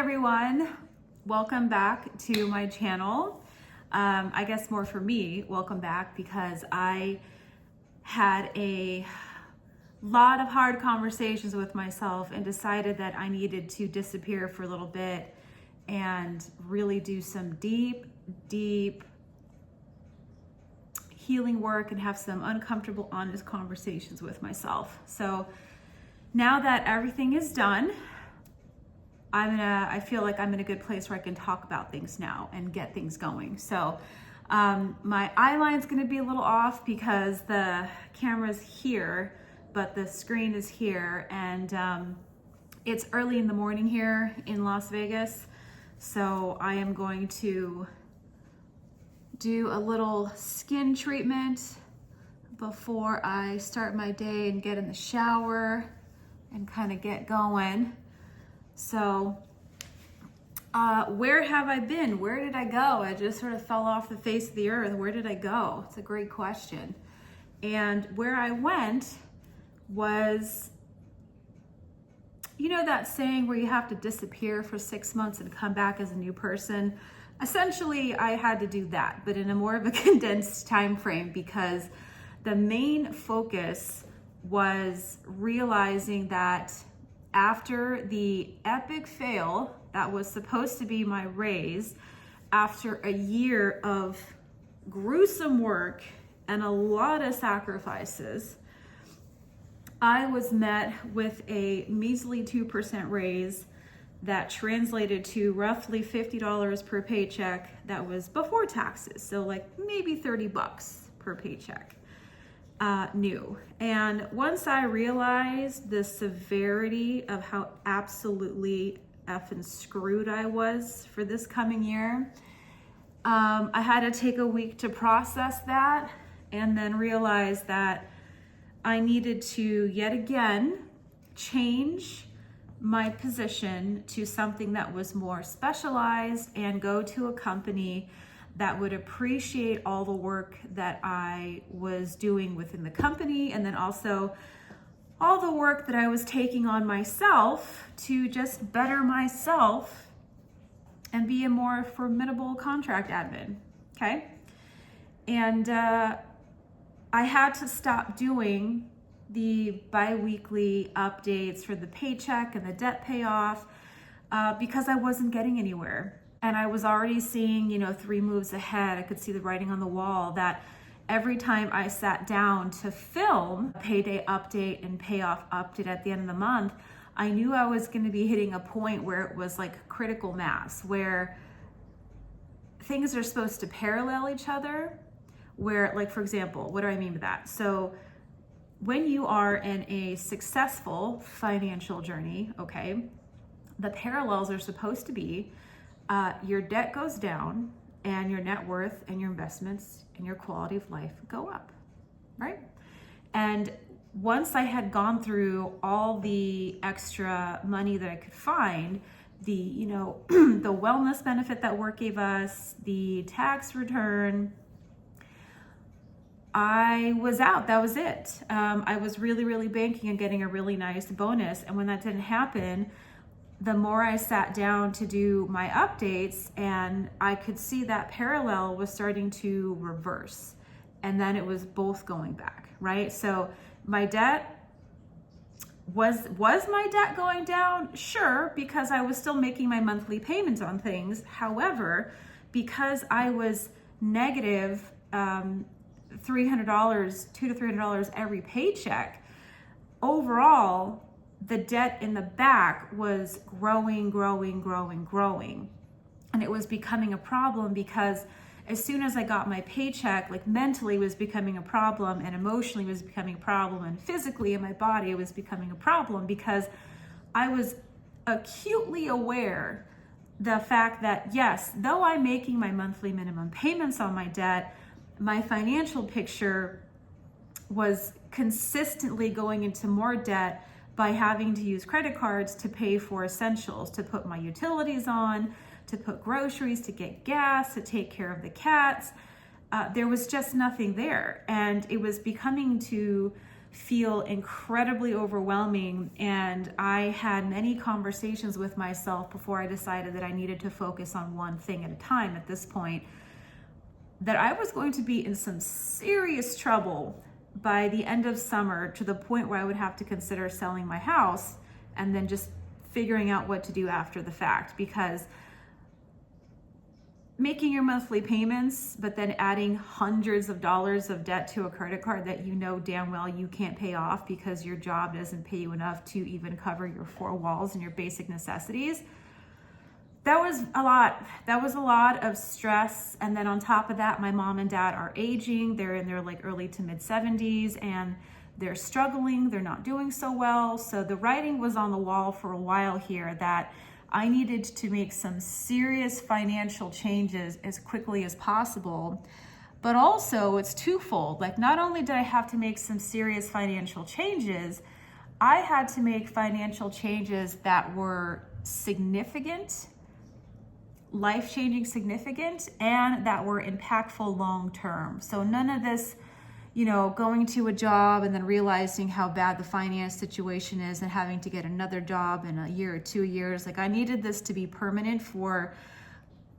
everyone, welcome back to my channel. I guess more for me, welcome back, because I had a lot of hard conversations with myself and decided that I needed to disappear for a little bit and really do some deep healing work and have some uncomfortable, honest conversations with myself. So now that everything is done, I feel like I'm in a good place where I can talk about things now and get things going. So my eye line's gonna be a little off because the camera's here, but the screen is here, and it's early in the morning here in Las Vegas. So I am going to do a little skin treatment before I start my day and get in the shower and kind of get going. So where have I been? Where did I go? I just sort of fell off the face of the earth. Where did I go? It's a great question. And where I went was, you know that saying where you have to disappear for 6 months and come back as a new person? Essentially, I had to do that, but in a more of a condensed time frame, because the main focus was realizing that after the epic fail that was supposed to be my raise, after a year of gruesome work and a lot of sacrifices, I was met with a measly 2% raise that translated to roughly $50 per paycheck. That was before taxes, so like maybe $30 per paycheck. New. And once I realized the severity of how absolutely effing screwed I was for this coming year, I had to take a week to process that and then realize that I needed to yet again change my position to something that was more specialized and go to a company that would appreciate all the work that I was doing within the company, and then also all the work that I was taking on myself to just better myself and be a more formidable contract admin, okay? And I had to stop doing the bi-weekly updates for the paycheck and the debt payoff because I wasn't getting anywhere. And I was already seeing, 3 moves ahead. I could see the writing on the wall that every time I sat down to film a payday update and payoff update at the end of the month, I knew I was going to be hitting a point where it was like critical mass, where things are supposed to parallel each other. Where, like, for example, what do I mean by that? So when you are in a successful financial journey, okay, the parallels are supposed to be your debt goes down and your net worth and your investments and your quality of life go up, right? And once I had gone through all the extra money that I could find, the, the wellness benefit that work gave us, the tax return, I was out. That was it. I was really banking on getting a really nice bonus. And when that didn't happen, the more I sat down to do my updates, and I could see that parallel was starting to reverse. And then it was both going back, right? So my debt, was my debt going down? Sure, because I was still making my monthly payments on things. However, because I was negative $300, $200 to $300 every paycheck, overall, the debt in the back was growing. And it was becoming a problem because as soon as I got my paycheck, like mentally was becoming a problem, and emotionally was becoming a problem, and physically in my body it was becoming a problem, because I was acutely aware the fact that, yes, though I'm making my monthly minimum payments on my debt, my financial picture was consistently going into more debt by having to use credit cards to pay for essentials, to put my utilities on, to put groceries, to get gas, to take care of the cats. There was just nothing there. And it was becoming to feel incredibly overwhelming. And I had many conversations with myself before I decided that I needed to focus on one thing at a time at this point, that I was going to be in some serious trouble by the end of summer, to the point where I would have to consider selling my house and then just figuring out what to do after the fact. Because making your monthly payments, but then adding hundreds of dollars of debt to a credit card that you know damn well you can't pay off because your job doesn't pay you enough to even cover your four walls and your basic necessities. That was a lot. That was a lot of stress. And then on top of that, my mom and dad are aging. They're in their like early to mid 70s, and they're struggling. They're not doing so well. So the writing was on the wall for a while here that I needed to make some serious financial changes as quickly as possible. But also it's twofold. Like, not only did I have to make some serious financial changes, I had to make financial changes that were significant, life-changing significant, and that were impactful long-term. So none of this, going to a job and then realizing how bad the finance situation is and having to get another job in a year or 2 years. Like, I needed this to be permanent for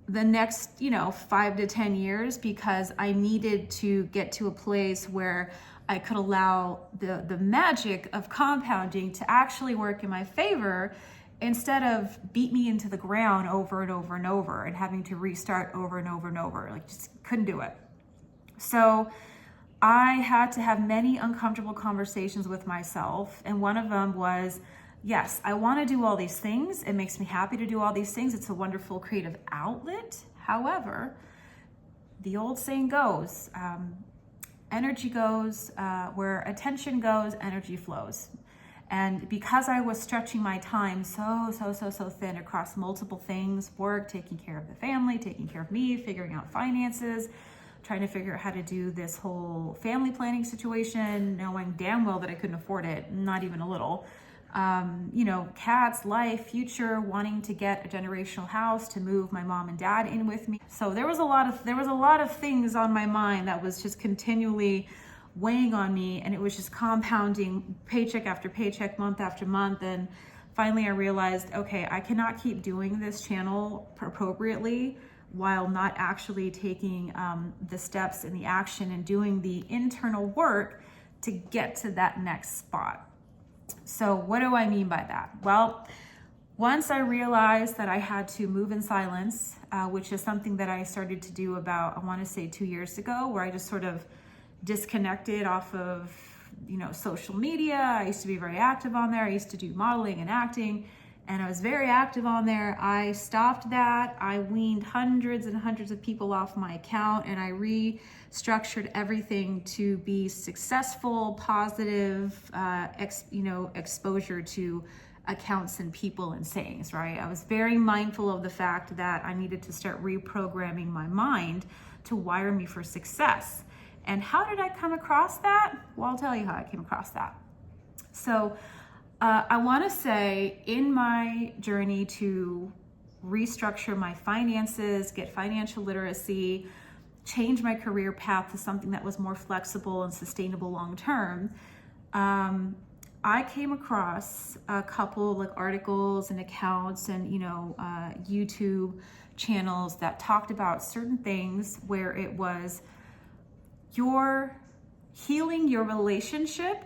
the next, 5 to 10 years, because I needed to get to a place where I could allow the magic of compounding to actually work in my favor, instead of beat me into the ground over and over and over and having to restart over and over and over. Like, just couldn't do it. So I had to have many uncomfortable conversations with myself. And one of them was, yes, I want to do all these things. It makes me happy to do all these things. It's a wonderful creative outlet. However, the old saying goes, energy goes, where attention goes, energy flows. And because I was stretching my time so thin across multiple things, work, taking care of the family, taking care of me, figuring out finances, trying to figure out how to do this whole family planning situation, knowing damn well that I couldn't afford it, not even a little. Cats, life, future, wanting to get a generational house to move my mom and dad in with me. So there was a lot of things on my mind that was just continually weighing on me, and it was just compounding, paycheck after paycheck, month after month. And finally I realized, okay, I cannot keep doing this channel appropriately while not actually taking the steps and the action and doing the internal work to get to that next spot. So what do I mean by that? Well, once I realized that I had to move in silence, which is something that I started to do about, I want to say 2 years ago, where I just sort of disconnected off of, social media. I used to be very active on there. I used to do modeling and acting, and I was very active on there. I stopped that. I weaned hundreds and hundreds of people off my account, and I restructured everything to be successful, positive, exposure to accounts and people and sayings, right? I was very mindful of the fact that I needed to start reprogramming my mind to wire me for success. And how did I come across that? Well, I'll tell you how I came across that. So I want to say, in my journey to restructure my finances, get financial literacy, change my career path to something that was more flexible and sustainable long-term, I came across a couple articles and accounts and, YouTube channels that talked about certain things where it was, you're healing your relationship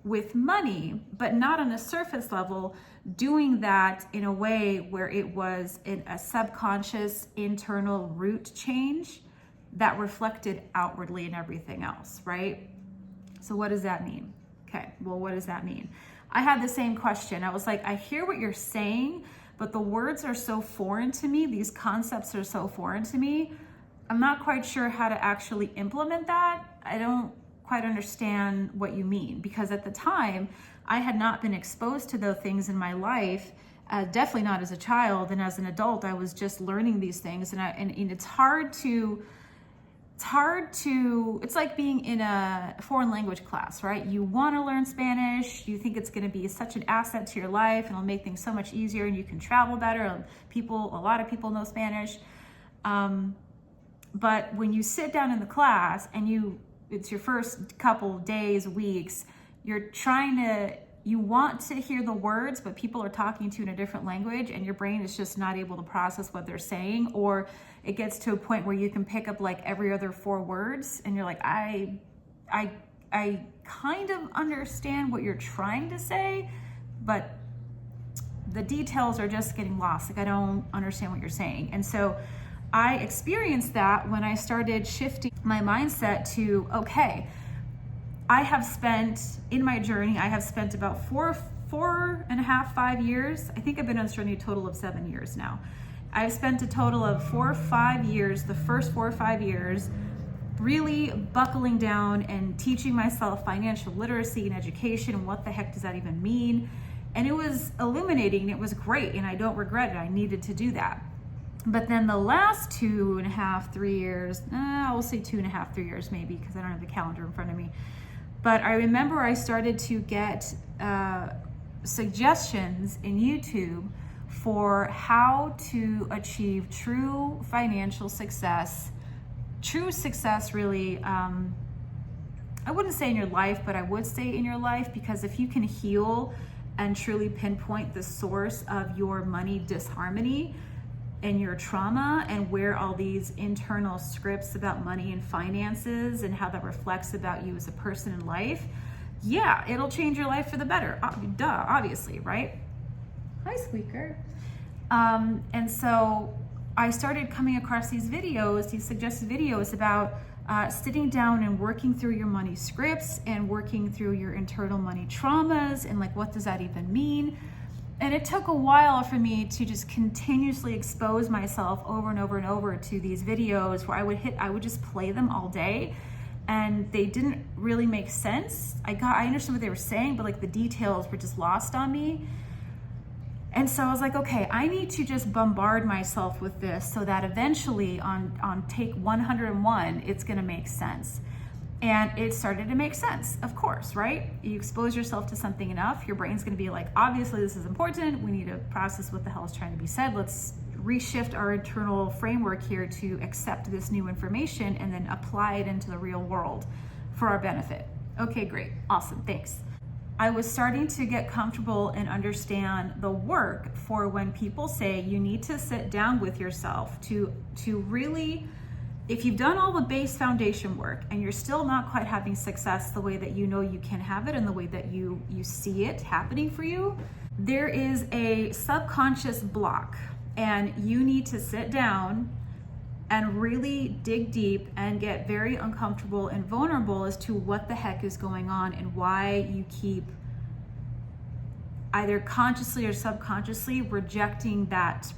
with money, but not on a surface level, doing that in a way where it was in a subconscious internal root change that reflected outwardly in everything else, right? So what does that mean? Okay, well, what does that mean? I had the same question. I was like, I hear what you're saying, but the words are so foreign to me. These concepts are so foreign to me. I'm not quite sure how to actually implement that. I don't quite understand what you mean, because at the time I had not been exposed to those things in my life, definitely not as a child, and as an adult I was just learning these things, and it's like being in a foreign language class, right? You want to learn Spanish, you think it's going to be such an asset to your life and it'll make things so much easier and you can travel better. A lot of people know Spanish. But when you sit down in the class and it's your first couple days, weeks, you want to hear the words, but people are talking to you in a different language and your brain is just not able to process what they're saying, or it gets to a point where you can pick up like every other 4 words and you're like, I kind of understand what you're trying to say, but the details are just getting lost. Like, I don't understand what you're saying. And so I experienced that when I started shifting my mindset to, okay, in my journey, I have spent about 4.5, 5 years. I think I've been on this journey a total of 7 years now. I've spent a total of 4 or 5 years, the first 4 or 5 years, really buckling down and teaching myself financial literacy and education, and what the heck does that even mean? And it was illuminating, it was great, and I don't regret it. I needed to do that. But then the last 2.5, 3 years, we'll say 2.5, 3 years maybe, because I don't have the calendar in front of me. But I remember I started to get suggestions in YouTube for how to achieve true financial success. True success, really, I wouldn't say in your life, but I would say in your life, because if you can heal and truly pinpoint the source of your money disharmony and your trauma, and where all these internal scripts about money and finances and how that reflects about you as a person in life, yeah, it'll change your life for the better. Duh, obviously, right? Hi, Squeaker. And so I started coming across these videos, these suggested videos about sitting down and working through your money scripts and working through your internal money traumas, and like, what does that even mean? And it took a while for me to just continuously expose myself over and over and over to these videos where I would just play them all day, and they didn't really make sense. I understood what they were saying, but like the details were just lost on me. And so I was like, okay, I need to just bombard myself with this so that eventually on take 101, it's gonna make sense. And it started to make sense, of course, right? You expose yourself to something enough, your brain's gonna be like, obviously this is important, we need to process what the hell is trying to be said. Let's reshift our internal framework here to accept this new information and then apply it into the real world for our benefit. Okay, great, awesome, thanks. I was starting to get comfortable and understand the work for when people say you need to sit down with yourself to really, if you've done all the base foundation work and you're still not quite having success the way that you know you can have it and the way that you see it happening for you, there is a subconscious block, and you need to sit down and really dig deep and get very uncomfortable and vulnerable as to what the heck is going on and why you keep either consciously or subconsciously rejecting that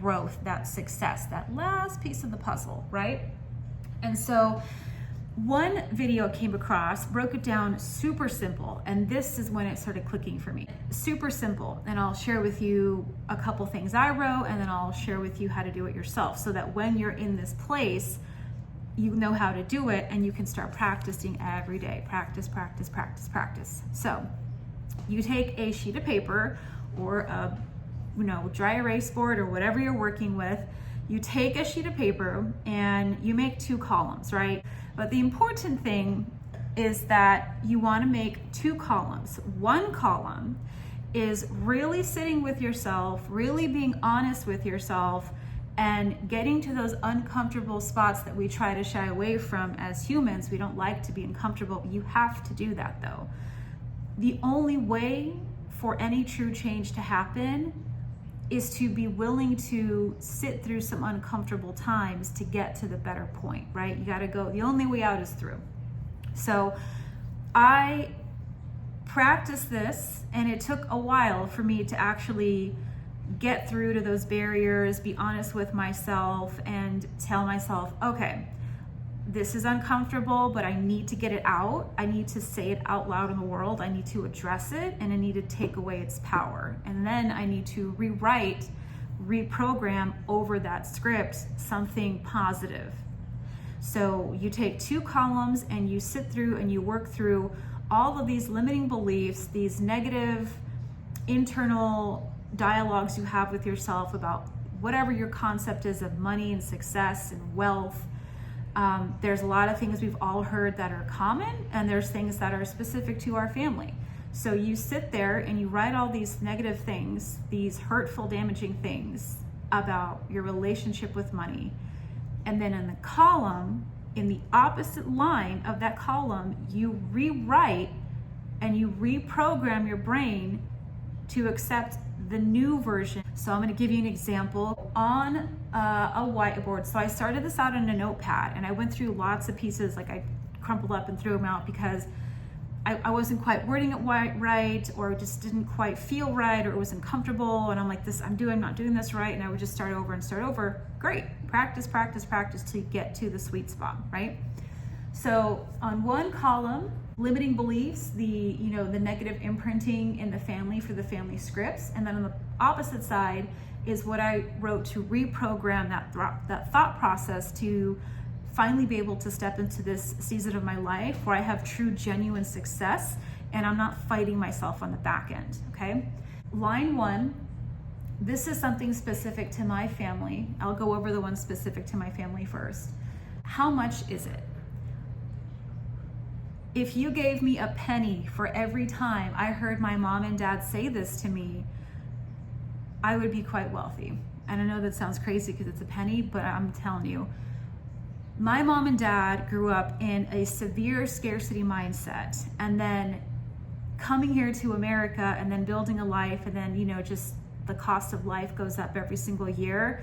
growth, that success, that last piece of the puzzle, right? And so one video came across, broke it down super simple, and this is when it started clicking for me. Super simple, and I'll share with you a couple things I wrote, and then I'll share with you how to do it yourself, so that when you're in this place, you know how to do it, and you can start practicing every day. Practice, practice, practice, practice. So you take a sheet of paper or a dry erase board or whatever you're working with. You take a sheet of paper and you make 2 columns, right? But the important thing is that you want to make 2 columns. One column is really sitting with yourself, really being honest with yourself, and getting to those uncomfortable spots that we try to shy away from as humans. We don't like to be uncomfortable. You have to do that though. The only way for any true change to happen is to be willing to sit through some uncomfortable times to get to the better point, right? You gotta go, the only way out is through. So I practiced this, and it took a while for me to actually get through to those barriers, be honest with myself, and tell myself, okay, this is uncomfortable, but I need to get it out. I need to say it out loud in the world. I need to address it, and I need to take away its power. And then I need to rewrite, reprogram over that script something positive. So you take 2 columns and you sit through and you work through all of these limiting beliefs, these negative internal dialogues you have with yourself about whatever your concept is of money and success and wealth. There's a lot of things we've all heard that are common, and there's things that are specific to our family. So you sit there and you write all these negative things, these hurtful, damaging things about your relationship with money. And then in the column, in the opposite line of that column, you rewrite and you reprogram your brain to accept the new version. So I'm going to give you an example on a whiteboard. So I started this out in a notepad, and I went through lots of pieces. Like, I crumpled up and threw them out because I wasn't quite wording it right, or it just didn't quite feel right, or it wasn't comfortable. And I'm like, I'm not doing this right. And I would just start over and start over. Great. Practice till you get to the sweet spot, right? So on one column, limiting beliefs, the negative imprinting in the family for the family scripts. And then on the opposite side is what I wrote to reprogram that thought process to finally be able to step into this season of my life where I have true, genuine success and I'm not fighting myself on the back end, okay? Line 1, this is something specific to my family. I'll go over the one specific to my family first. How much is it? If you gave me a penny for every time I heard my mom and dad say this to me, I would be quite wealthy. And I know that sounds crazy because it's a penny, but I'm telling you, my mom and dad grew up in a severe scarcity mindset, and then coming here to America and then building a life, and then, just the cost of life goes up every single year.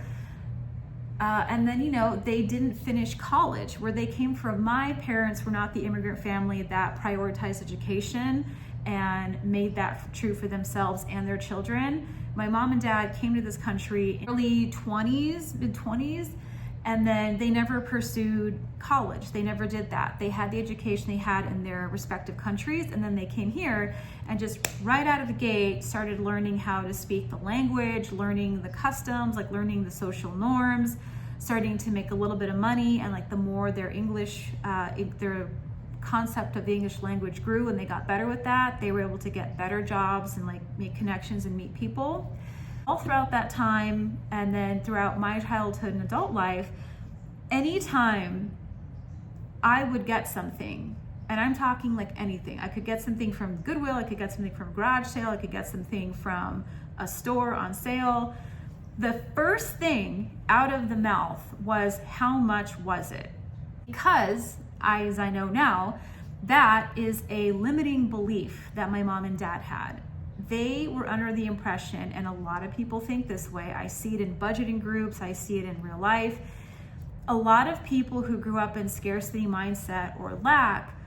And then, they didn't finish college. Where they came from, my parents were not the immigrant family that prioritized education and made that true for themselves and their children. My mom and dad came to this country in early 20s, mid-20s, and then they never pursued college. They never did that. They had the education they had in their respective countries, and then they came here and just right out of the gate started learning how to speak the language, learning the customs, like learning the social norms, starting to make a little bit of money. And like the more their English, their concept of the English language grew and they got better with that, they were able to get better jobs and like make connections and meet people. All throughout that time, and then throughout my childhood and adult life, anytime I would get something, and I'm talking like anything, I could get something from Goodwill, I could get something from a garage sale, I could get something from a store on sale, the first thing out of the mouth was, how much was it? Because, as I know now, that is a limiting belief that my mom and dad had. They were under the impression, and a lot of people think this way, I see it in budgeting groups, I see it in real life. A lot of people who grew up in scarcity mindset or lack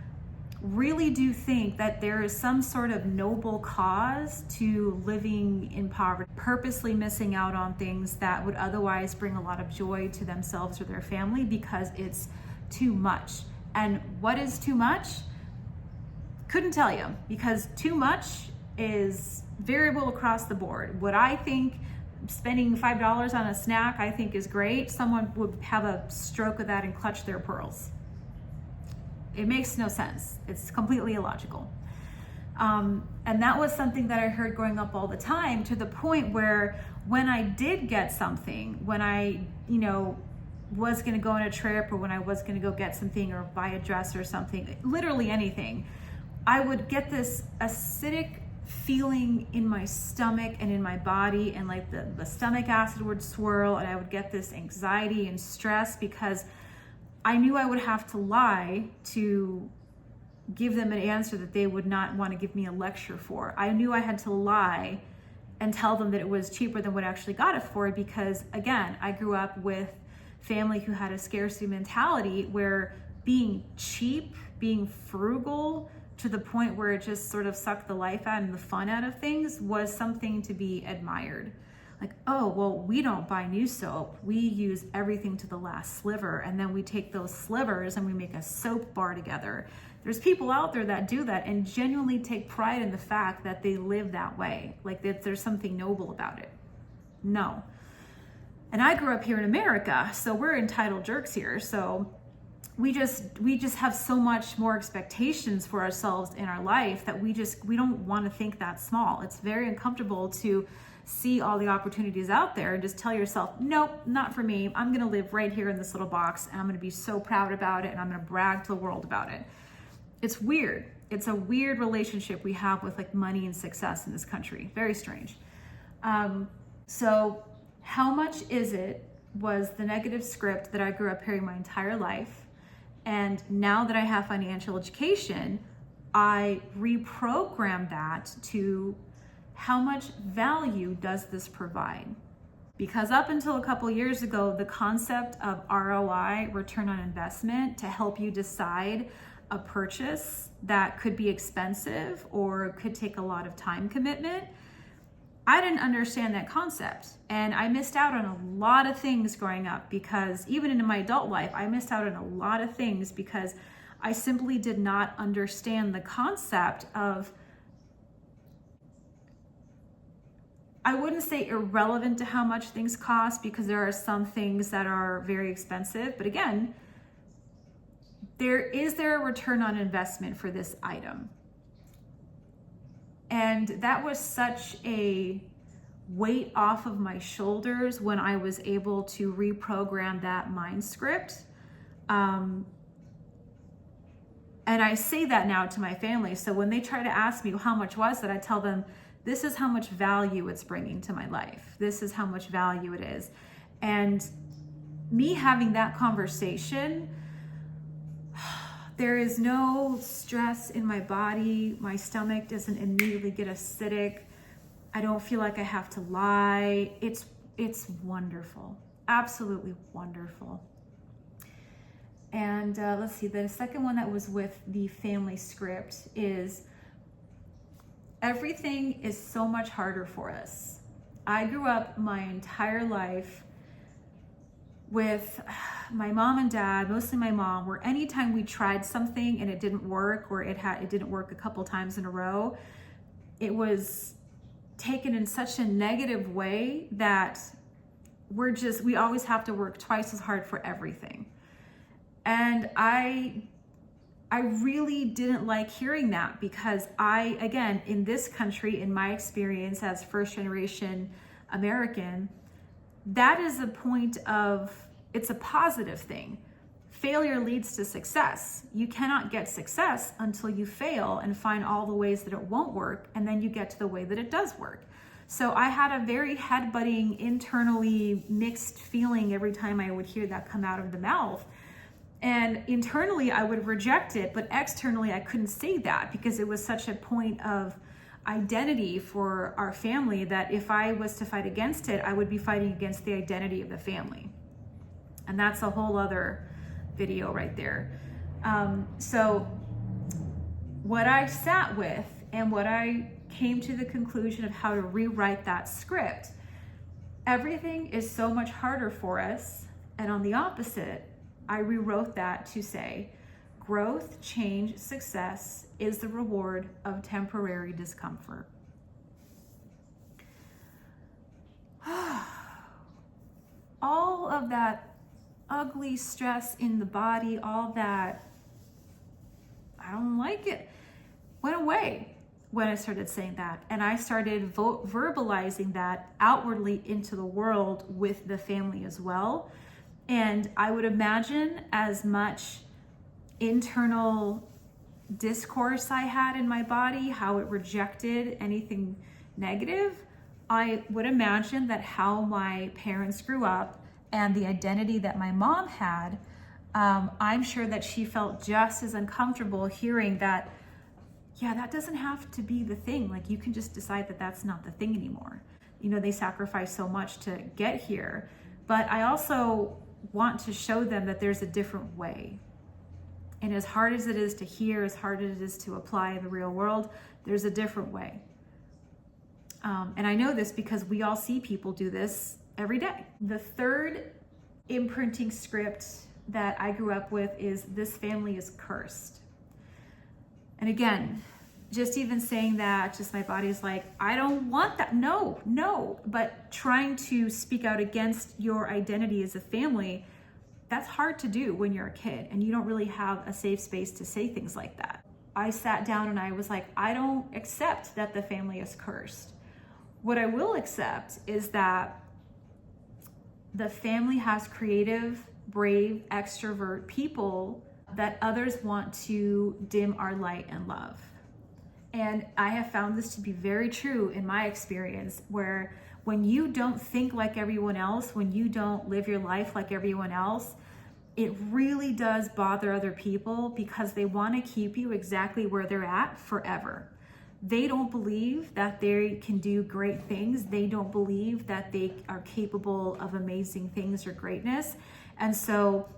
really do think that there is some sort of noble cause to living in poverty, purposely missing out on things that would otherwise bring a lot of joy to themselves or their family because it's too much. And what is too much? Couldn't tell you, because too much is variable across the board. What I think spending $5 on a snack I think is great, someone would have a stroke of that and clutch their pearls. It makes no sense. It's completely illogical. And that was something that I heard growing up all the time, to the point where when I did get something, when I, was gonna go on a trip, or when I was gonna go get something or buy a dress or something, literally anything, I would get this acidic feeling in my stomach and in my body, and like the stomach acid would swirl, and I would get this anxiety and stress because I knew I would have to lie to give them an answer that they would not want to give me a lecture for. I knew I had to lie and tell them that it was cheaper than what I actually got it for, because again, I grew up with family who had a scarcity mentality where being cheap, being frugal, to the point where it just sort of sucked the life out and the fun out of things was something to be admired. Like, oh, well, we don't buy new soap. We use everything to the last sliver, and then we take those slivers and we make a soap bar together. There's people out there that do that and genuinely take pride in the fact that they live that way, like that there's something noble about it. No. And I grew up here in America, so we're entitled jerks here. So we just have so much more expectations for ourselves in our life that we don't want to think that small. It's very uncomfortable to see all the opportunities out there and just tell yourself, nope, not for me. I'm going to live right here in this little box, and I'm going to be so proud about it, and I'm going to brag to the world about it. It's weird. It's a weird relationship we have with like money and success in this country. Very strange. So how much is it was the negative script that I grew up hearing my entire life. And now that I have financial education, I reprogram that to how much value does this provide? Because up until a couple years ago, the concept of ROI, return on investment, to help you decide a purchase that could be expensive or could take a lot of time commitment, I didn't understand that concept. And I missed out on a lot of things growing up, because even in my adult life, I missed out on a lot of things because I simply did not understand the concept of, I wouldn't say irrelevant to how much things cost, because there are some things that are very expensive. But again, is there a return on investment for this item? And that was such a weight off of my shoulders when I was able to reprogram that mind script. And I say that now to my family. So when they try to ask me, well, how much was it? I tell them, this is how much value it's bringing to my life. This is how much value it is. And me having that conversation, there is no stress in my body. My stomach doesn't immediately get acidic. I don't feel like I have to lie. It's wonderful, absolutely wonderful. And let's see, the second one that was with the family script is, everything is so much harder for us. I grew up my entire life with my mom and dad, mostly my mom, where anytime we tried something and it didn't work, or it didn't work a couple times in a row, it was taken in such a negative way that we always have to work twice as hard for everything. And I really didn't like hearing that, because again, in this country, in my experience as first generation American, that is a point of, it's a positive thing. Failure leads to success. You cannot get success until you fail and find all the ways that it won't work, and then you get to the way that it does work. So I had a very head-butting, internally mixed feeling every time I would hear that come out of the mouth. And internally I would reject it, but externally I couldn't say that, because it was such a point of identity for our family that if I was to fight against it, I would be fighting against the identity of the family. And that's a whole other video right there. So what I sat with, and what I came to the conclusion of how to rewrite that script, everything is so much harder for us. And on the opposite, I rewrote that to say, growth, change, success is the reward of temporary discomfort. All of that ugly stress in the body, all that, I don't like it, went away when I started saying that. And I started verbalizing that outwardly into the world with the family as well. And I would imagine as much internal discourse I had in my body, how it rejected anything negative, I would imagine that how my parents grew up and the identity that my mom had, I'm sure that she felt just as uncomfortable hearing that, yeah, that doesn't have to be the thing. Like, you can just decide that that's not the thing anymore. You know, they sacrificed so much to get here. But I also want to show them that there's a different way. And as hard as it is to hear, as hard as it is to apply in the real world, there's a different way. And I know this because we all see people do this every day. The third imprinting script that I grew up with is, this family is cursed. And again, just even saying that, just my body's like, I don't want that. No. But trying to speak out against your identity as a family, That's hard to do when you're a kid and you don't really have a safe space to say things like that. I sat down and I was like, I don't accept that the family is cursed. What I will accept is that the family has creative, brave, extrovert people that others want to dim our light and love. And I have found this to be very true in my experience, where when you don't think like everyone else, when you don't live your life like everyone else, it really does bother other people because they want to keep you exactly where they're at forever. They don't believe that they can do great things. They don't believe that they are capable of amazing things or greatness. And so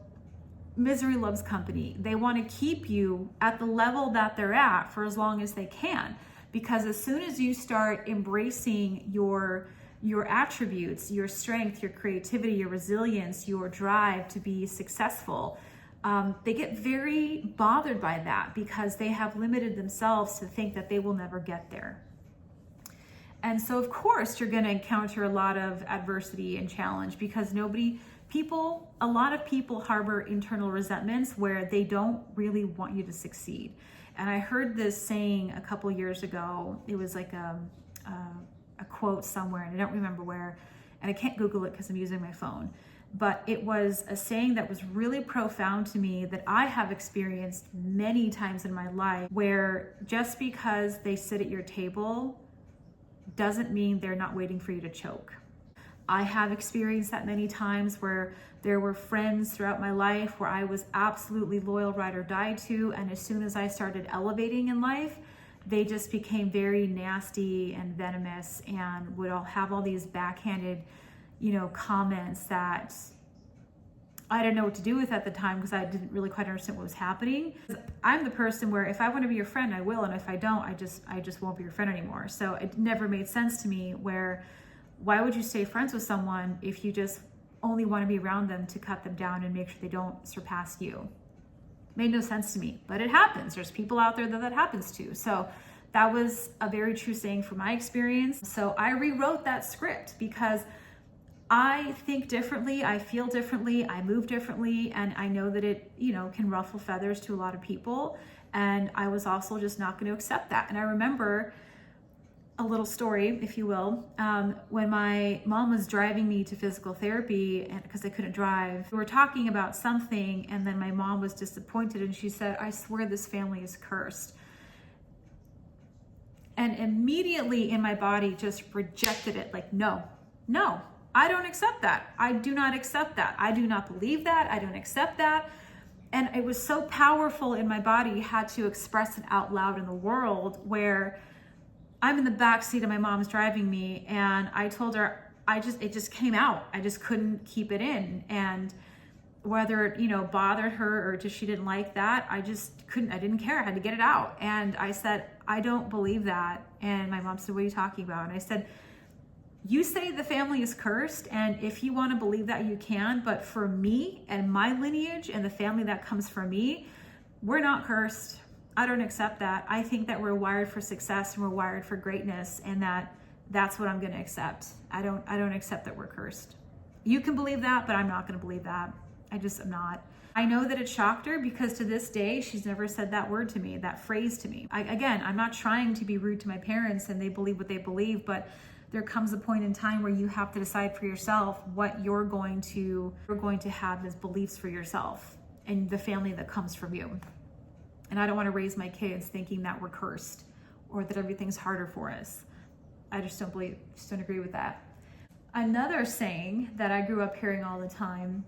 misery loves company. They want to keep you at the level that they're at for as long as they can. Because as soon as you start embracing your attributes, your strength, your creativity, your resilience, your drive to be successful, they get very bothered by that because they have limited themselves to think that they will never get there. And so of course you're going to encounter a lot of adversity and challenge because a lot of people harbor internal resentments where they don't really want you to succeed. And I heard this saying a couple years ago. It was like a quote somewhere, and I don't remember where, and I can't Google it because I'm using my phone. But it was a saying that was really profound to me that I have experienced many times in my life, where just because they sit at your table doesn't mean they're not waiting for you to choke. I have experienced that many times where there were friends throughout my life where I was absolutely loyal, ride or die to, and as soon as I started elevating in life, they just became very nasty and venomous and would all have all these backhanded, comments that I didn't know what to do with at the time because I didn't really quite understand what was happening. I'm the person where if I want to be your friend, I will, and if I don't, I just won't be your friend anymore. So it never made sense to me why would you stay friends with someone if you just only want to be around them to cut them down and make sure they don't surpass you? Made no sense to me, but it happens. There's people out there that happens to. So that was a very true saying from my experience. So I rewrote that script because I think differently, I feel differently, I move differently, and I know that it, can ruffle feathers to a lot of people. And I was also just not going to accept that. And I remember a little story, if you will, when my mom was driving me to physical therapy because I couldn't drive. We were talking about something, and then my mom was disappointed, and she said, "I swear this family is cursed." And immediately in my body just rejected it, like, no, I don't accept that. I do not accept that. I do not believe that. I don't accept that. And it was so powerful in my body, had to express it out loud in the world, where I'm in the back seat of my mom's driving me, and I told her, it just came out. I just couldn't keep it in. And whether it, bothered her or just she didn't like that, I just couldn't, I didn't care. I had to get it out. And I said, I don't believe that. And my mom said, "What are you talking about?" And I said, "You say the family is cursed, and if you want to believe that, you can. But for me and my lineage and the family that comes from me, we're not cursed. I don't accept that. I think that we're wired for success and we're wired for greatness, and that's what I'm going to accept. I don't accept that we're cursed. You can believe that, but I'm not going to believe that. I just am not." I know that it shocked her because to this day, she's never said that word to me, that phrase to me. I'm not trying to be rude to my parents, and they believe what they believe, but there comes a point in time where you have to decide for yourself what you're going to have as beliefs for yourself and the family that comes from you. And I don't want to raise my kids thinking that we're cursed or that everything's harder for us. I just don't agree with that. Another saying that I grew up hearing all the time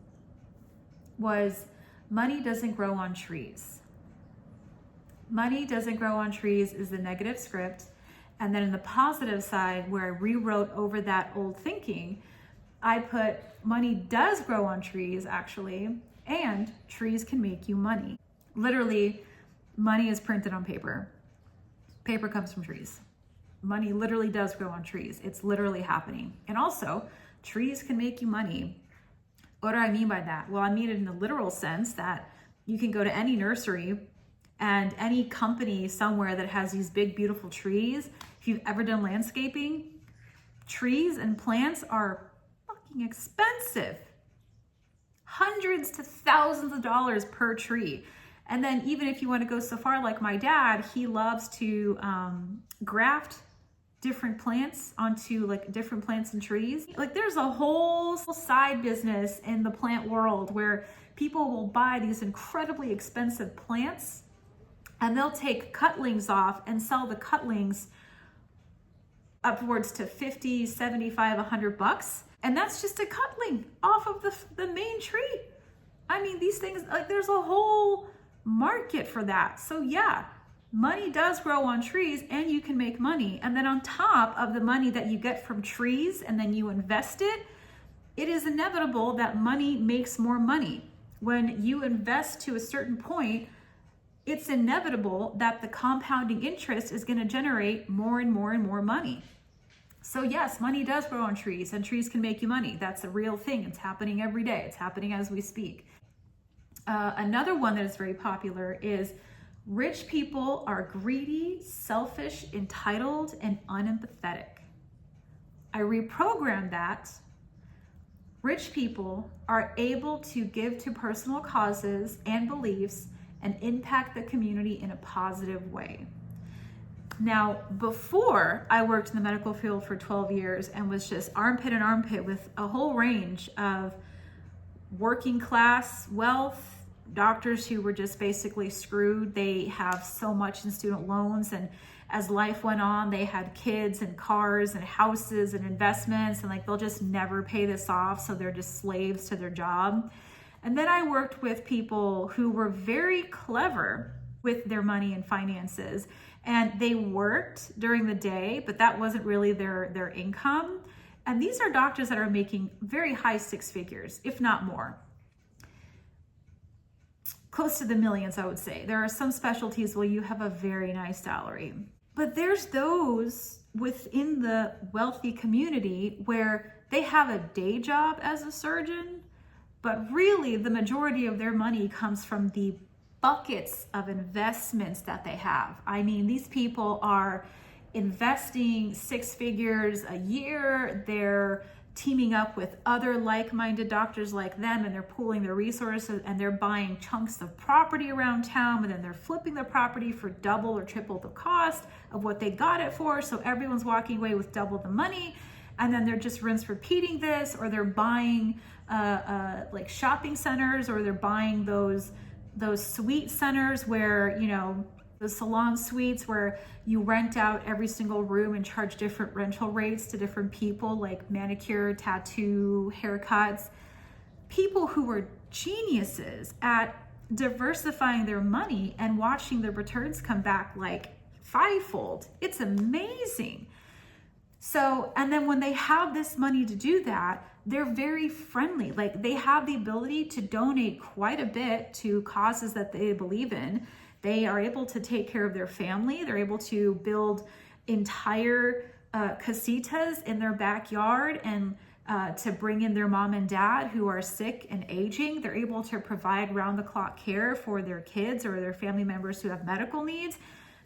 was, "Money doesn't grow on trees." Money doesn't grow on trees is the negative script. And then in the positive side, where I rewrote over that old thinking, I put, money does grow on trees, actually, and trees can make you money. Literally, money is printed on paper. Paper comes from trees. Money literally does grow on trees. It's literally happening. And also, trees can make you money. What do I mean by that? Well, I mean it in the literal sense that you can go to any nursery and any company somewhere that has these big, beautiful trees. If you've ever done landscaping, trees and plants are fucking expensive. hundreds to thousands of dollars per tree. And then even if you want to go so far, like my dad, he loves to graft different plants onto like different plants and trees. Like there's a whole side business in the plant world where people will buy these incredibly expensive plants and they'll take cutlings off and sell the cutlings upwards to 50, 75, 100 bucks. And that's just a cutling off of the main tree. I mean, these things, like there's a whole market for that. So yeah, money does grow on trees and you can make money. And then on top of the money that you get from trees and then you invest it, it is inevitable that money makes more money. When you invest to a certain point, it's inevitable that the compounding interest is going to generate more and more and more money. So yes, money does grow on trees and trees can make you money. That's a real thing. It's happening every day. It's happening as we speak. Another one that is very popular is rich people are greedy, selfish, entitled, and unempathetic. I reprogrammed that. Rich people are able to give to personal causes and beliefs and impact the community in a positive way. Now, before I worked in the medical field for 12 years and was just armpit and armpit with a whole range of working class wealth, doctors who were just basically screwed. They have so much in student loans, and as life went on, they had kids and cars and houses and investments, and like they'll just never pay this off, so they're just slaves to their job. And then I worked with people who were very clever with their money and finances, and they worked during the day, but that wasn't really their income. And these are doctors that are making very high six figures, if not more. Close to the millions, I would say. There are some specialties where you have a very nice salary. But there's those within the wealthy community where they have a day job as a surgeon, but really the majority of their money comes from the buckets of investments that they have. I mean, these people are investing six figures a year. They're teaming up with other like-minded doctors like them, and they're pooling their resources and they're buying chunks of property around town, and then they're flipping the property for double or triple the cost of what they got it for. So everyone's walking away with double the money, and then they're just rinse repeating this, or they're buying like shopping centers, or they're buying those suite centers where, you know, the salon suites where you rent out every single room and charge different rental rates to different people, like manicure, tattoo, haircuts. People who were geniuses at diversifying their money and watching the returns come back like fivefold. It's amazing. So, and then when they have this money to do that, they're very friendly. Like they have the ability to donate quite a bit to causes that they believe in. They are able to take care of their family. They're able to build entire casitas in their backyard and to bring in their mom and dad who are sick and aging. They're able to provide round-the-clock care for their kids or their family members who have medical needs.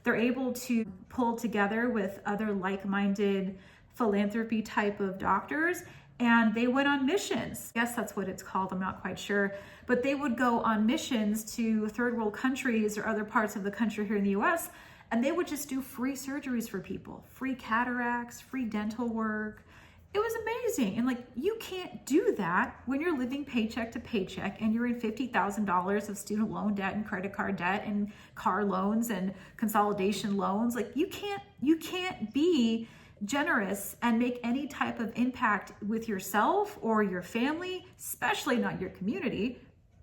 They're able to pull together with other like-minded philanthropy type of doctors, and they went on missions. Yes, that's what it's called. I'm not quite sure. But they would go on missions to third world countries or other parts of the country here in the US, and they would just do free surgeries for people, free cataracts, free dental work. It was amazing. And like, you can't do that when you're living paycheck to paycheck and you're in $50,000 of student loan debt and credit card debt and car loans and consolidation loans. Like you can't be generous and make any type of impact with yourself or your family, especially not your community.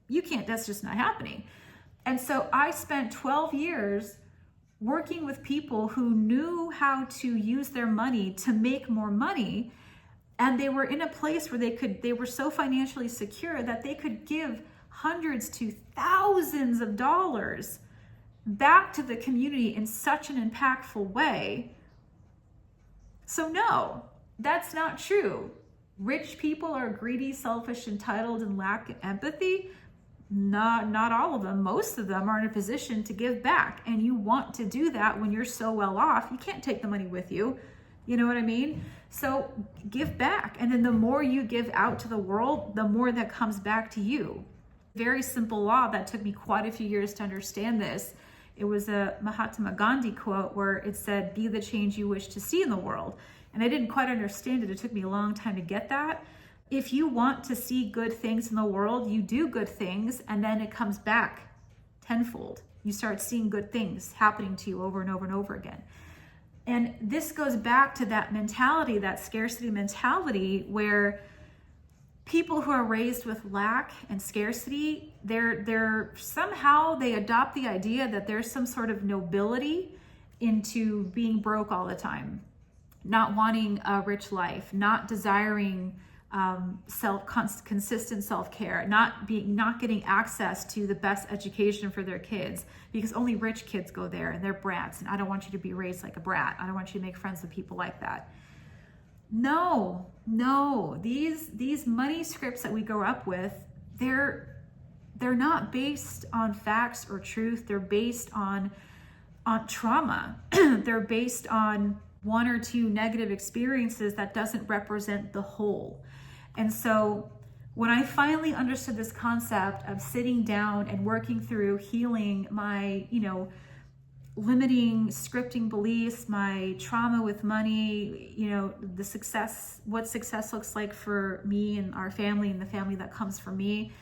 You can't, that's just not happening. And so I spent 12 years working with people who knew how to use their money to make more money. And they were in a place where they were so financially secure that they could give hundreds to thousands of dollars back to the community in such an impactful way. So no, that's not true. Rich people are greedy, selfish, entitled, and lack empathy. Not all of them. Most of them are in a position to give back. And you want to do that when you're so well off. You can't take the money with you. You know what I mean? So give back. And then the more you give out to the world, the more that comes back to you. Very simple law that took me quite a few years to understand this. It was a Mahatma Gandhi quote where it said, be the change you wish to see in the world. And I didn't quite understand it. It took me a long time to get that. If you want to see good things in the world, you do good things, and then it comes back tenfold. You start seeing good things happening to you over and over and over again. And this goes back to that mentality, that scarcity mentality, where people who are raised with lack and scarcity, they're somehow they adopt the idea that there's some sort of nobility into being broke all the time, not wanting a rich life, not desiring consistent self-care, not getting access to the best education for their kids, because only rich kids go there and they're brats, and I don't want you to be raised like a brat. I don't want you to make friends with people like that. No, these money scripts that we grow up with, they're not based on facts or truth. They're based on trauma. They're based on one or two negative experiences that doesn't represent the whole. And so when I finally understood this concept of sitting down and working through healing my, limiting scripting beliefs, my trauma with money, what success looks like for me and our family and the family that comes from me,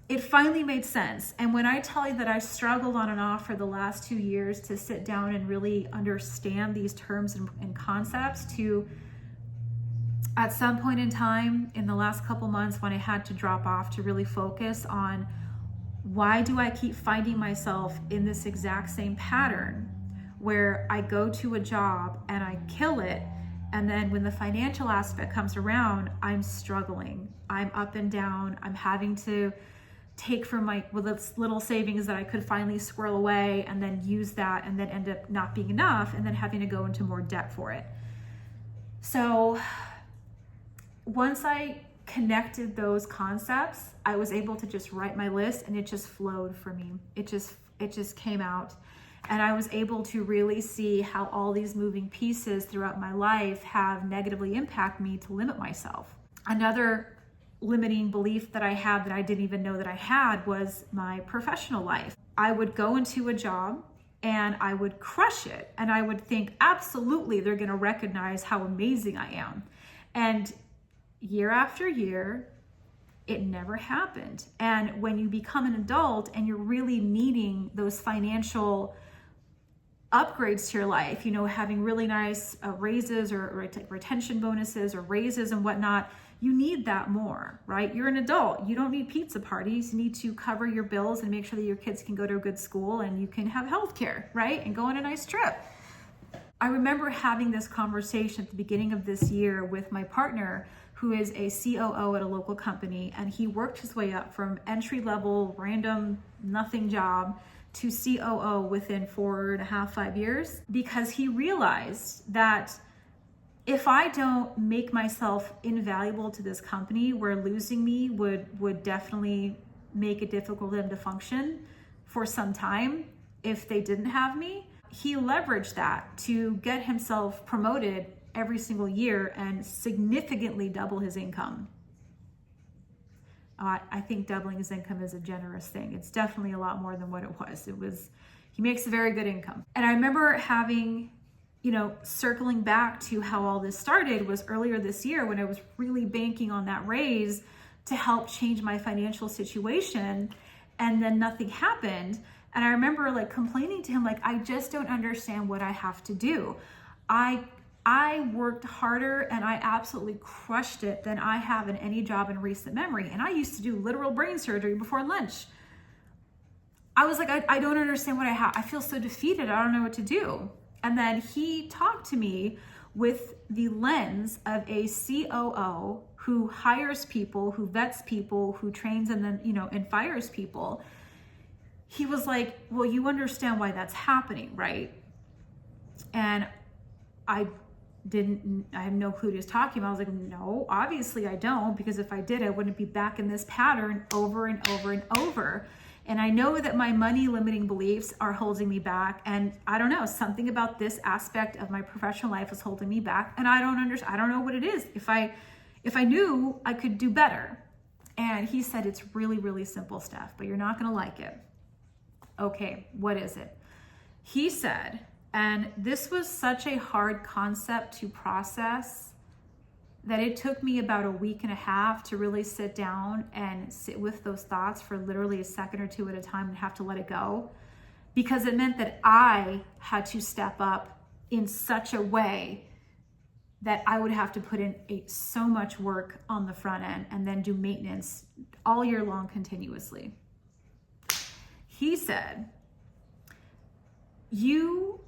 it finally made sense. And when I tell you that I struggled on and off for the last 2 years to sit down and really understand these terms and concepts, to at some point in time in the last couple months when I had to drop off to really focus on, why do I keep finding myself in this exact same pattern where I go to a job and I kill it, and then when the financial aspect comes around, I'm struggling. I'm up and down. I'm having to take from my little savings that I could finally squirrel away and then use that, and then end up not being enough, and then having to go into more debt for it. So once I connected those concepts, I was able to just write my list, and it just flowed for me. It just came out, and I was able to really see how all these moving pieces throughout my life have negatively impacted me to limit myself. Another limiting belief that I had that I didn't even know that I had was my professional life. I would go into a job and I would crush it, and I would think, absolutely, they're going to recognize how amazing I am. And year after year, it never happened. And when you become an adult and you're really needing those financial upgrades to your life, having really nice raises or retention bonuses or raises and whatnot, you need that more, right? You're an adult. You don't need pizza parties. You need to cover your bills and make sure that your kids can go to a good school and you can have health care, right? And go on a nice trip. I remember having this conversation at the beginning of this year with my partner, who is a COO at a local company, and he worked his way up from entry-level, random, nothing job to COO within 4.5, 5 years, because he realized that if I don't make myself invaluable to this company, where losing me would definitely make it difficult for them to function for some time if they didn't have me, he leveraged that to get himself promoted every single year and significantly double his income. I think doubling his income is a generous thing. It's definitely a lot more than what it was. He makes a very good income. And I remember having, circling back to how all this started was earlier this year, when I was really banking on that raise to help change my financial situation, and then nothing happened. And I remember complaining to him, I just don't understand what I have to do. I worked harder and I absolutely crushed it than I have in any job in recent memory. And I used to do literal brain surgery before lunch. I was like, I don't understand what I have. I feel so defeated. I don't know what to do. And then he talked to me with the lens of a COO who hires people, who vets people, who trains and then, and fires people. He was like, well, you understand why that's happening, right? And I have no clue what he was talking about. I was like, no, obviously I don't, because if I did, I wouldn't be back in this pattern over and over and over. And I know that my money limiting beliefs are holding me back. And I don't know, something about this aspect of my professional life is holding me back. And I don't understand. I don't know what it is. If I knew, I could do better. And he said, it's really, really simple stuff, but you're not going to like it. Okay, what is it? He said, and this was such a hard concept to process that it took me about a week and a half to really sit down and sit with those thoughts for literally a second or two at a time and have to let it go, because it meant that I had to step up in such a way that I would have to put in so much work on the front end and then do maintenance all year long continuously. He said, you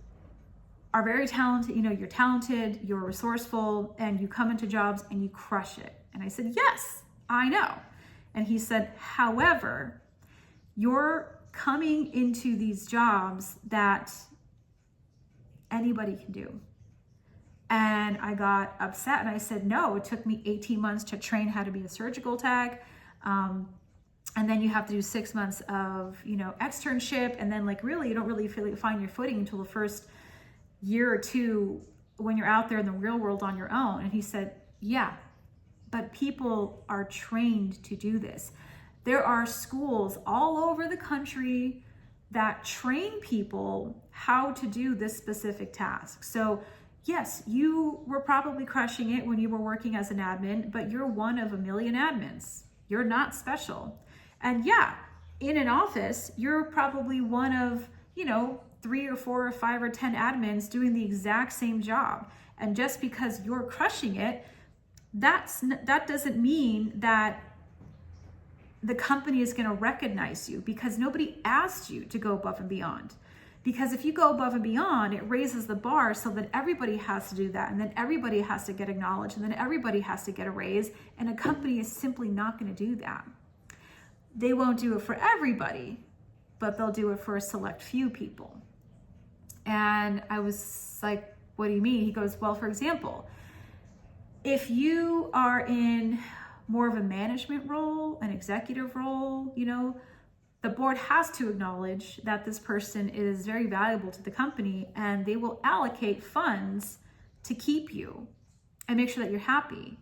are very talented, you're talented, you're resourceful, and you come into jobs and you crush it. And I said, yes, I know. And he said, however, you're coming into these jobs that anybody can do. And I got upset and I said, no, it took me 18 months to train how to be a surgical tech. And then you have to do 6 months of, externship. And then really, you don't really find your footing until the first year or two when you're out there in the real world on your own. And he said, yeah, but people are trained to do this. There are schools all over the country that train people how to do this specific task. So yes, you were probably crushing it when you were working as an admin, but you're one of a million admins. You're not special. And yeah, in an office, you're probably one of, 3 or 4 or 5 or 10 admins doing the exact same job. And just because you're crushing it, that doesn't mean that the company is going to recognize you, because nobody asked you to go above and beyond. Because if you go above and beyond, it raises the bar so that everybody has to do that. And then everybody has to get acknowledged. And then everybody has to get a raise. And a company is simply not going to do that. They won't do it for everybody, but they'll do it for a select few people. And I was like, what do you mean? He goes, well, for example, if you are in more of a management role, an executive role, the board has to acknowledge that this person is very valuable to the company, and they will allocate funds to keep you and make sure that you're happy.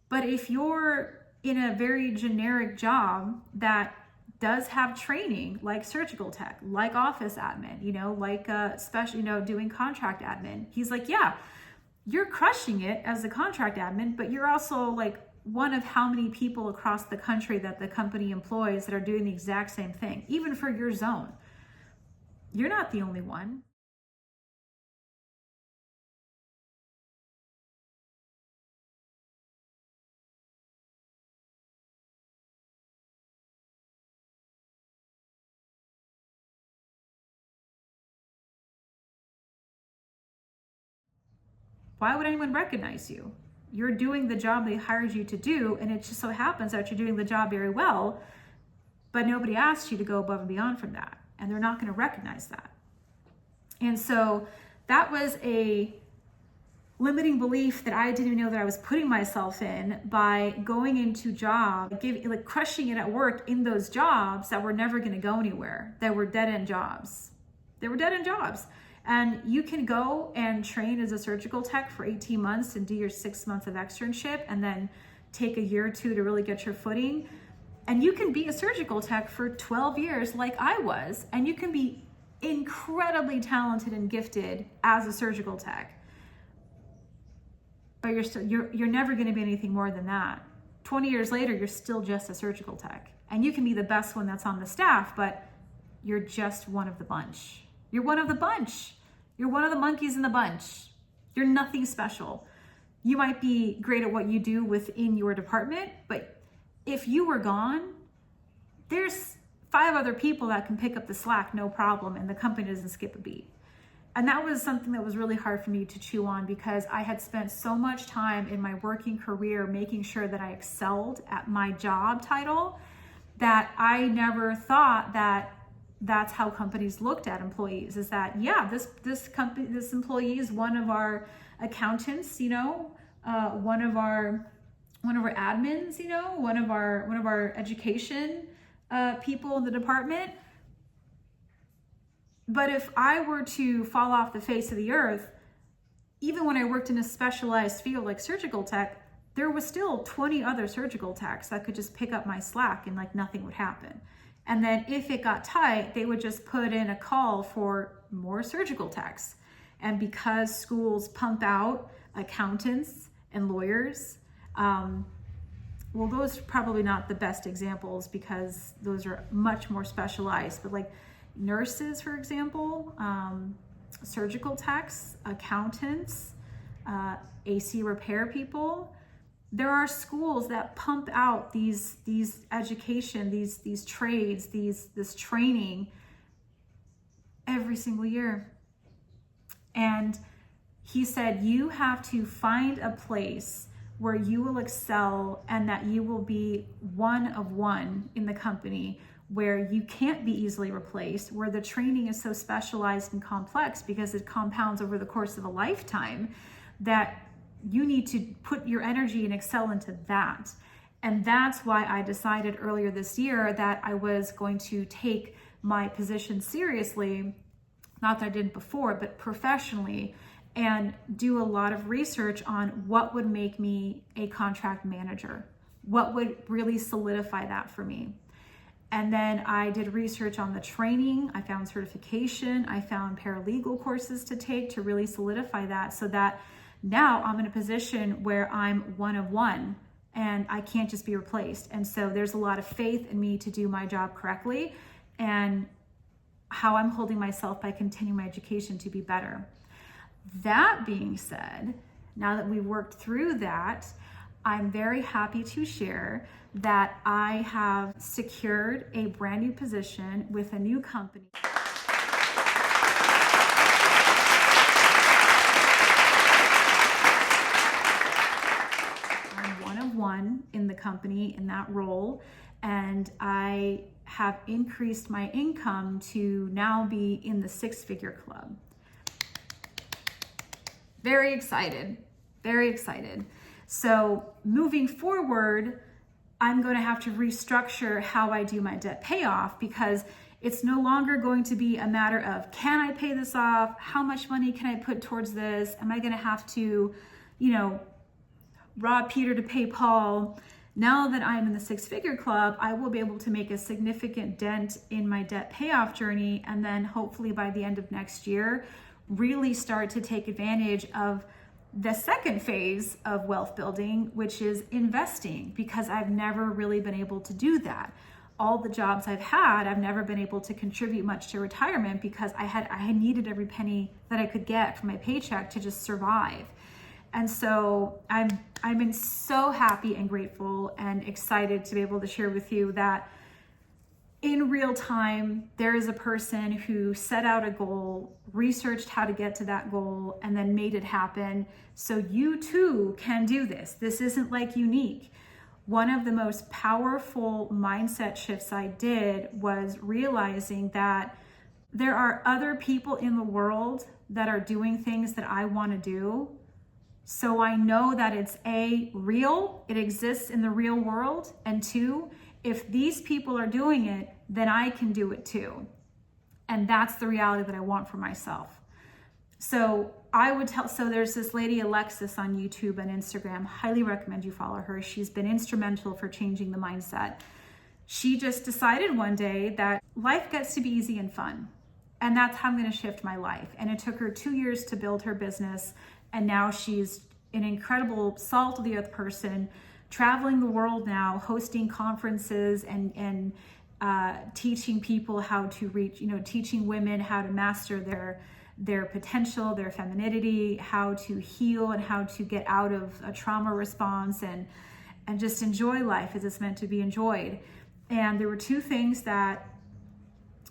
But if you're in a very generic job that does have training, like surgical tech, like office admin, like especially, doing contract admin, he's like, yeah, you're crushing it as a contract admin, but you're also like one of how many people across the country that the company employs that are doing the exact same thing, even for your zone. You're not the only one. Why would anyone recognize you? You're doing the job they hired you to do, and it just so happens that you're doing the job very well, but nobody asked you to go above and beyond from that, and they're not going to recognize that. And so that was a limiting belief that I didn't even know that I was putting myself in by going into jobs, crushing it at work in those jobs that were never going to go anywhere, that were dead-end jobs. They were dead-end jobs. And you can go and train as a surgical tech for 18 months and do your 6 months of externship and then take a year or two to really get your footing. And you can be a surgical tech for 12 years like I was, and you can be incredibly talented and gifted as a surgical tech. But you're never going to be anything more than that. 20 years later, you're still just a surgical tech. And you can be the best one that's on the staff, but you're just one of the bunch. You're one of the bunch. You're one of the monkeys in the bunch. You're nothing special. You might be great at what you do within your department, but if you were gone, there's 5 other people that can pick up the slack, no problem, and the company doesn't skip a beat. And that was something that was really hard for me to chew on, because I had spent so much time in my working career making sure that I excelled at my job title that I never thought that that's how companies looked at employees, is that, yeah, this employee is one of our accountants, one of our admins, one of our education people in the department. But if I were to fall off the face of the earth, even when I worked in a specialized field like surgical tech, there was still 20 other surgical techs that could just pick up my slack and like nothing would happen. And then if it got tight, they would just put in a call for more surgical techs. And because schools pump out accountants and lawyers, well, those are probably not the best examples because those are much more specialized, but like nurses, for example, surgical techs, accountants, AC repair people. There are schools that pump out these education, these trades, this training every single year. And he said, you have to find a place where you will excel and that you will be one of one in the company, where you can't be easily replaced, where the training is so specialized and complex because it compounds over the course of a lifetime, that you need to put your energy and excel into that. And that's why I decided earlier this year that I was going to take my position seriously, not that I didn't before, but professionally, and do a lot of research on what would make me a contract manager, what would really solidify that for me. And then I did research on the training. I found certification. I found paralegal courses to take to really solidify that, so that now I'm in a position where I'm one of one and I can't just be replaced. And so there's a lot of faith in me to do my job correctly and how I'm holding myself by continuing my education to be better. That being said, now that we've worked through that, I'm very happy to share that I have secured a brand new position with a new company. I'm one of one in the company in that role, and I have increased my income to now be in the six-figure club. Very excited, very excited. So moving forward, I'm going to have to restructure how I do my debt payoff, because it's no longer going to be a matter of, can I pay this off? How much money can I put towards this? Am I going to have to, rob Peter to pay Paul? Now that I'm in the six-figure club, I will be able to make a significant dent in my debt payoff journey. And then hopefully by the end of next year, really start to take advantage of the second phase of wealth building, which is investing, because I've never really been able to do that. All the jobs I've had, I've never been able to contribute much to retirement because I had needed every penny that I could get from my paycheck to just survive. And so I've been so happy and grateful and excited to be able to share with you that in real time, there is a person who set out a goal, researched how to get to that goal, and then made it happen. So you too can do this. This isn't like unique. One of the most powerful mindset shifts I did was realizing that there are other people in the world that are doing things that I want to do. So I know that it's A, real, it exists in the real world, and two, if these people are doing it, then I can do it too. And that's the reality that I want for myself. So there's this lady, Alexis, on YouTube and Instagram. Highly recommend you follow her. She's been instrumental for changing the mindset. She just decided one day that life gets to be easy and fun. And that's how I'm going to shift my life. And it took her 2 years to build her business. And now she's an incredible salt of the earth person, traveling the world now, hosting conferences and teaching people how to reach, teaching women how to master their potential, their femininity, how to heal and how to get out of a trauma response and just enjoy life as it's meant to be enjoyed. And there were two things that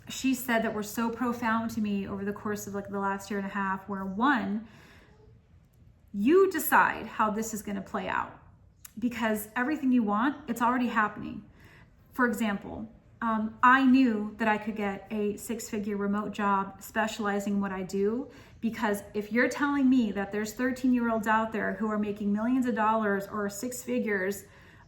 she said that were so profound to me over the course of the last year and a half, where one, you decide how this is going to play out, because everything you want, it's already happening. For example, I knew that I could get a six-figure remote job specializing in what I do, because if you're telling me that there's 13-year-olds out there who are making millions of dollars or six figures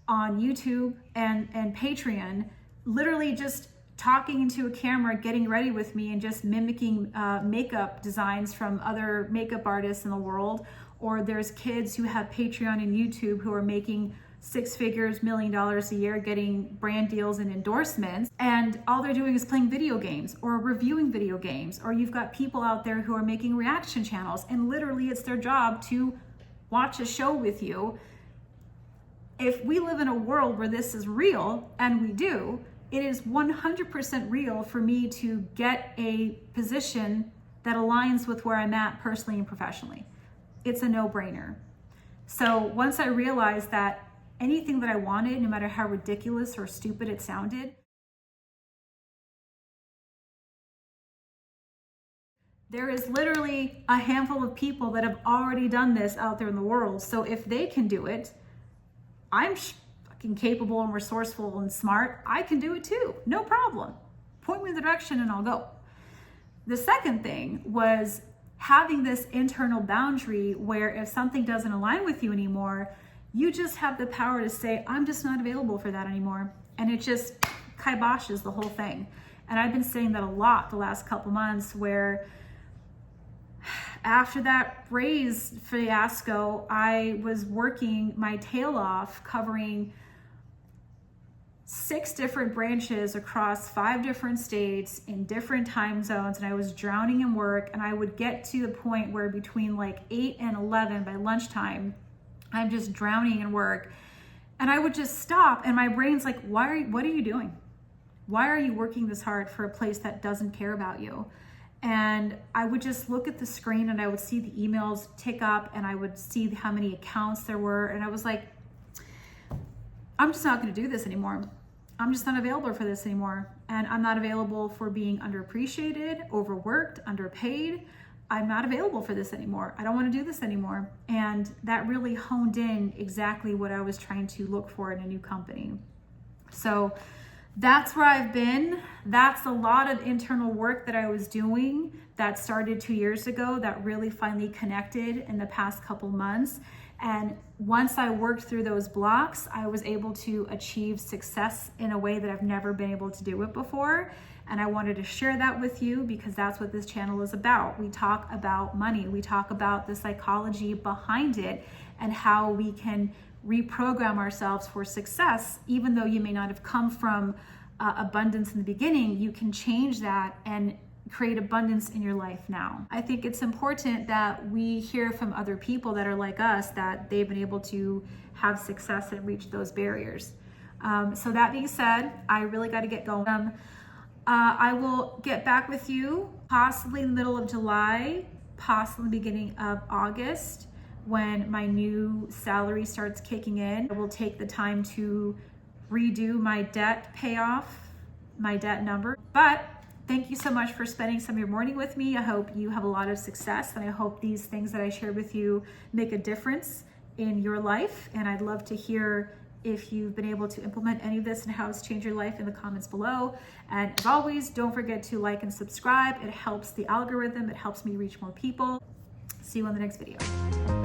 on YouTube and Patreon, literally just talking into a camera, getting ready with me, and just mimicking makeup designs from other makeup artists in the world. Or there's kids who have Patreon and YouTube who are making six figures, $1 million a year, getting brand deals and endorsements, and all they're doing is playing video games or reviewing video games. Or you've got people out there who are making reaction channels, and literally it's their job to watch a show with you. If we live in a world where this is real, and we do, it is 100% real for me to get a position that aligns with where I'm at personally and professionally. It's a no-brainer. So once I realized that anything that I wanted, no matter how ridiculous or stupid it sounded, there is literally a handful of people that have already done this out there in the world. So if they can do it, I'm fucking capable and resourceful and smart. I can do it too, no problem. Point me in the direction and I'll go. The second thing was having this internal boundary where if something doesn't align with you anymore, you just have the power to say, I'm just not available for that anymore. And it just kiboshes the whole thing. And I've been saying that a lot the last couple months, where after that raise fiasco, I was working my tail off, covering 6 different branches across 5 different states in different time zones, and I was drowning in work. And I would get to the point where between like 8 and 11 by lunchtime, I'm just drowning in work. And I would just stop, and my brain's like, what are you doing? Why are you working this hard for a place that doesn't care about you? And I would just look at the screen and I would see the emails tick up, and I would see how many accounts there were. And I was like, I'm just not going to do this anymore. I'm just not available for this anymore. And I'm not available for being underappreciated, overworked, underpaid. I'm not available for this anymore. I don't want to do this anymore. And that really honed in exactly what I was trying to look for in a new company. So that's where I've been. That's a lot of internal work that I was doing that started 2 years ago that really finally connected in the past couple months. And once I worked through those blocks, I was able to achieve success in a way that I've never been able to do it before. And I wanted to share that with you because that's what this channel is about. We talk about money. We talk about the psychology behind it and how we can reprogram ourselves for success. Even though you may not have come from abundance in the beginning, you can change that and create abundance in your life now. I think it's important that we hear from other people that are like us, that they've been able to have success and reach those barriers. So that being said, I really got to get going. I will get back with you possibly in the middle of July, possibly beginning of August, when my new salary starts kicking in. I will take the time to redo my debt payoff, my debt number. But thank you so much for spending some of your morning with me. I hope you have a lot of success, and I hope these things that I shared with you make a difference in your life. And I'd love to hear if you've been able to implement any of this and how it's changed your life in the comments below. And as always, don't forget to like and subscribe. It helps the algorithm. It helps me reach more people. See you on the next video.